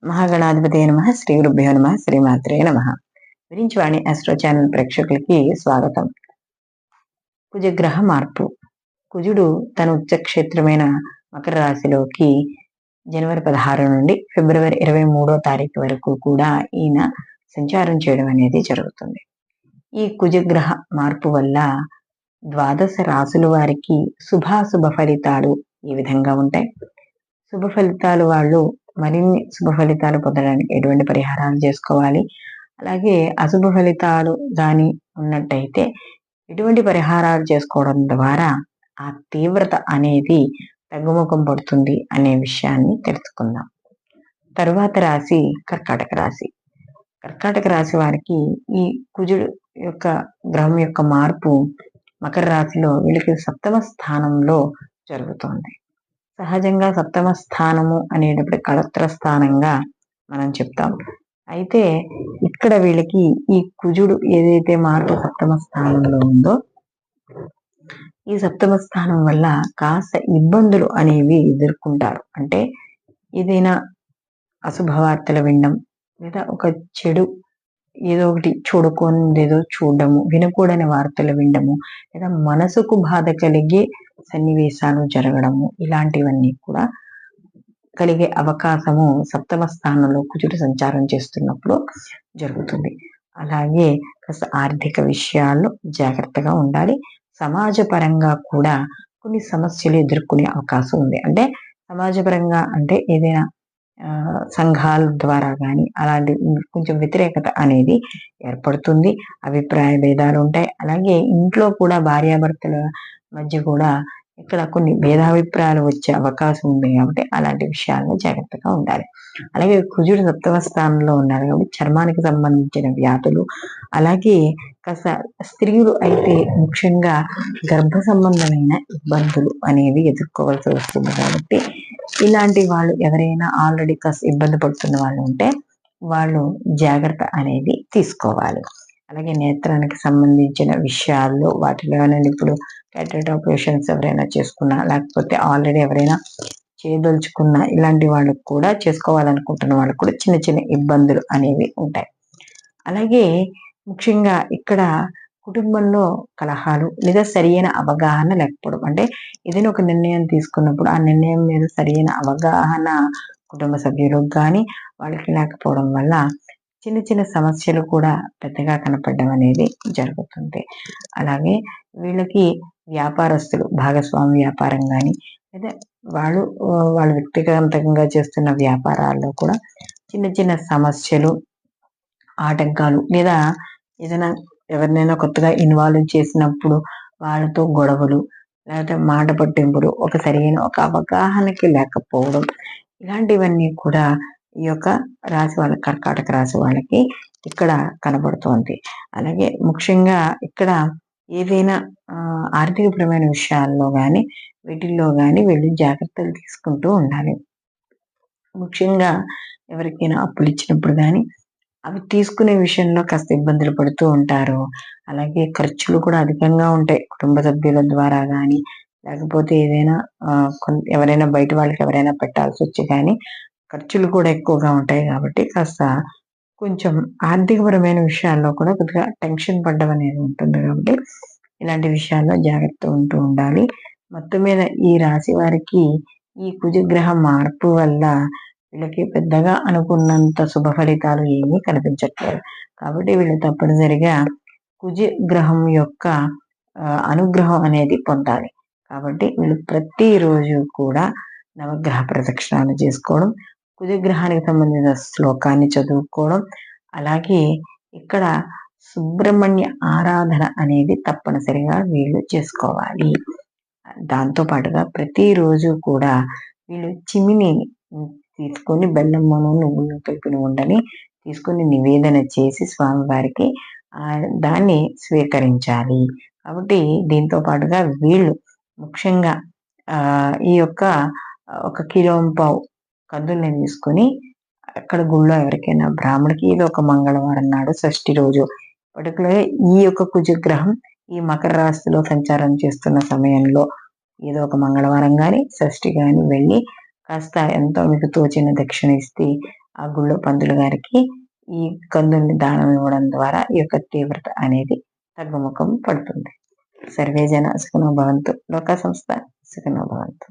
మహాగణాధిపతి నమః. శ్రీ గురుభ్యో నమః. శ్రీమాత్రే నమః. విరించివాణి ఆస్ట్రో ఛానల్ ప్రేక్షకులకి స్వాగతం. కుజగ్రహ మార్పు. కుజుడు తన ఉచ్చక్షేత్రమైన మకర రాశిలోకి జనవరి 16 నుండి ఫిబ్రవరి 23వ తారీఖు వరకు కూడా ఈయన సంచారం చేయడం అనేది జరుగుతుంది. ఈ కుజగ్రహ మార్పు వల్ల ద్వాదశ రాశుల వారికి శుభాశుభ ఫలితాలు ఈ విధంగా ఉంటాయి. శుభ ఫలితాలు వాళ్ళు మరిన్ని శుభ ఫలితాలు పొందడానికి ఎటువంటి పరిహారాలు చేసుకోవాలి, అలాగే అశుభ ఫలితాలు కానీ ఉన్నట్టయితే ఎటువంటి పరిహారాలు చేసుకోవడం ద్వారా ఆ తీవ్రత అనేది తగ్గుముఖం పడుతుంది అనే విషయాన్ని తెలుసుకుందాం. తరువాత రాశి కర్కాటక రాశి. కర్కాటక రాశి వారికి ఈ కుజుడు యొక్క గ్రహం యొక్క మార్పు మకర రాశిలో వీళ్ళకి 7వ స్థానంలో జరుగుతోంది. సహజంగా 7వ స్థానము అనేటప్పుడు కళత్ర స్థానంగా మనం చెప్తాం. అయితే ఇక్కడ వీళ్ళకి ఈ కుజుడు ఏదైతే మార్పు 7వ స్థానంలో ఉందో ఈ 7వ స్థానం వల్ల కాస్త ఇబ్బందులు అనేవి ఎదుర్కొంటారు. అంటే ఏదైనా అశుభవార్తలు వినడం, లేదా ఒక చెడు ఏదో ఒకటి చూడకూడదేదో చూడడము, వినకూడని వార్తలు వినడము, లేదా మనసుకు బాధ కలిగే సన్నివేశాలు జరగడము, ఇలాంటివన్నీ కూడా కలిగే అవకాశము 7వ స్థానంలో కుజుడు సంచారం చేస్తున్నప్పుడు జరుగుతుంది. అలాగే కాస్త ఆర్థిక విషయాల్లో జాగ్రత్తగా ఉండాలి. సమాజపరంగా కూడా కొన్ని సమస్యలు ఎదుర్కొనే అవకాశం ఉంది. అంటే సమాజపరంగా అంటే ఏదైనా సంఘాల ద్వారా కానీ అలాంటి కొంచెం వ్యతిరేకత అనేది ఏర్పడుతుంది. అభిప్రాయ భేదాలు ఉంటాయి. అలాగే ఇంట్లో కూడా భార్యాభర్తల మధ్య కూడా ఇక్కడ కొన్ని భేదాభిప్రాయాలు వచ్చే అవకాశం ఉంది. కాబట్టి అలాంటి విషయాల్లో జాగ్రత్తగా ఉండాలి. అలాగే కుజుడు 7వ స్థానంలో ఉన్నారు కాబట్టి చర్మానికి సంబంధించిన వ్యాధులు, అలాగే కాస్త స్త్రీలు అయితే ముఖ్యంగా గర్భ సంబంధమైన ఇబ్బందులు అనేవి ఎదుర్కోవాల్సి వస్తుంది. కాబట్టి ఇలాంటి వాళ్ళు ఎవరైనా ఆల్రెడీ కాస్త ఇబ్బంది పడుతున్న వాళ్ళు ఉంటే వాళ్ళు జాగ్రత్త అనేది తీసుకోవాలి. అలాగే నేత్రానికి సంబంధించిన విషయాల్లో వాటిలో ఇప్పుడు క్యాటరాక్ట్ ఆపరేషన్స్ ఎవరైనా చేసుకున్నా, లేకపోతే ఆల్రెడీ ఎవరైనా చేయదలుచుకున్నా, ఇలాంటి వాళ్ళకు కూడా చేసుకోవాలనుకుంటున్న వాళ్ళకు కూడా చిన్న చిన్న ఇబ్బందులు అనేవి ఉంటాయి. అలాగే ముఖ్యంగా ఇక్కడ కుటుంబంలో కలహాలు లేదా సరియైన అవగాహన లేకపోవడం. అంటే ఏదైనా ఒక నిర్ణయం తీసుకున్నప్పుడు ఆ నిర్ణయం మీద సరైన అవగాహన కుటుంబ సభ్యులకు కానీ వాళ్ళకి లేకపోవడం వల్ల చిన్న చిన్న సమస్యలు కూడా పెద్దగా కనపడడం అనేది జరుగుతుంది. అలాగే వీళ్ళకి వ్యాపారస్తులు భాగస్వామి వ్యాపారం కానీ లేదా వాళ్ళు వ్యక్తిగతంగా చేస్తున్న వ్యాపారాల్లో కూడా చిన్న చిన్న సమస్యలు, ఆటంకాలు, లేదా ఏదైనా ఎవరినైనా కొత్తగా ఇన్వాల్వ్ చేసినప్పుడు వాళ్ళతో గొడవలు, లేకపోతే మాట పట్టింపులు, ఒక సరైన ఒక అవగాహనకి లేకపోవడం, ఇలాంటివన్నీ కూడా ఈ యొక్క రాశి వాళ్ళ కర్కాటక రాశి వాళ్ళకి ఇక్కడ కనబడుతోంది. అలాగే ముఖ్యంగా ఇక్కడ ఏదైనా ఆర్థికపరమైన విషయాల్లో కానీ వీటిల్లో కానీ వీళ్ళు జాగ్రత్తలు తీసుకుంటూ ఉండాలి. ముఖ్యంగా ఎవరికైనా అప్పులు ఇచ్చినప్పుడు కానీ అవి తీసుకునే విషయంలో కాస్త ఇబ్బందులు పడుతూ ఉంటారు. అలాగే ఖర్చులు కూడా అధికంగా ఉంటాయి కుటుంబ సభ్యుల ద్వారా కానీ, లేకపోతే ఏదైనా ఎవరైనా బయట వాళ్ళకి ఎవరైనా పెట్టాల్సి వచ్చి కానీ ఖర్చులు కూడా ఎక్కువగా ఉంటాయి. కాబట్టి కాస్త కొంచెం ఆర్థికపరమైన విషయాల్లో కూడా కొద్దిగా టెన్షన్ పడ్డం అనేది ఉంటుంది. కాబట్టి ఇలాంటి విషయాల్లో జాగ్రత్త ఉంటూ ఉండాలి. మొత్తం మీద ఈ రాశి వారికి ఈ కుజగ్రహ మార్పు వల్ల వీళ్ళకి పెద్దగా అనుకున్నంత శుభ ఫలితాలు ఏమీ కనిపించట్లేదు. కాబట్టి వీళ్ళు తప్పనిసరిగా కుజ గ్రహం యొక్క అనుగ్రహం అనేది పొందాలి. కాబట్టి వీళ్ళు ప్రతిరోజు కూడా నవగ్రహ ప్రదక్షిణాలు చేసుకోవడం, కుజగ్రహానికి సంబంధించిన శ్లోకాన్ని చదువుకోవడం, అలాగే ఇక్కడ సుబ్రహ్మణ్య ఆరాధన అనేది తప్పనిసరిగా వీళ్ళు చేసుకోవాలి. దాంతో పాటుగా ప్రతిరోజు కూడా వీళ్ళు చిమిని తీసుకొని బెల్లమ్మను నువ్వులను కలిపిన ఉండని తీసుకొని నివేదన చేసి స్వామివారికి దాన్ని స్వీకరించాలి. కాబట్టి దీంతో పాటుగా వీళ్ళు ముఖ్యంగా ఈ యొక్క 1 కిలోంపావు కందుల్ని తీసుకొని అక్కడ గుళ్ళో ఎవరికైనా బ్రాహ్మడికి ఏదో ఒక మంగళవారం నాడు షష్ఠి రోజు పర్టికులర్గా ఈ యొక్క కుజగ్రహం ఈ మకర రాశిలో సంచారం చేస్తున్న సమయంలో ఏదో ఒక మంగళవారం కానీ షష్ఠి కానీ వెళ్ళి కాస్త ఎంతో మీకు తోచిన దక్షిణ ఇస్తే ఆ గుళ్ళో పంతులు గారికి ఈ కందుల్ని దానం ఇవ్వడం ద్వారా ఈ యొక్క తీవ్రత అనేది తగ్గుముఖం పడుతుంది. సర్వే జన సుఖినో భవంతు. లోకా సంస్థ సుఖినో భవంతు.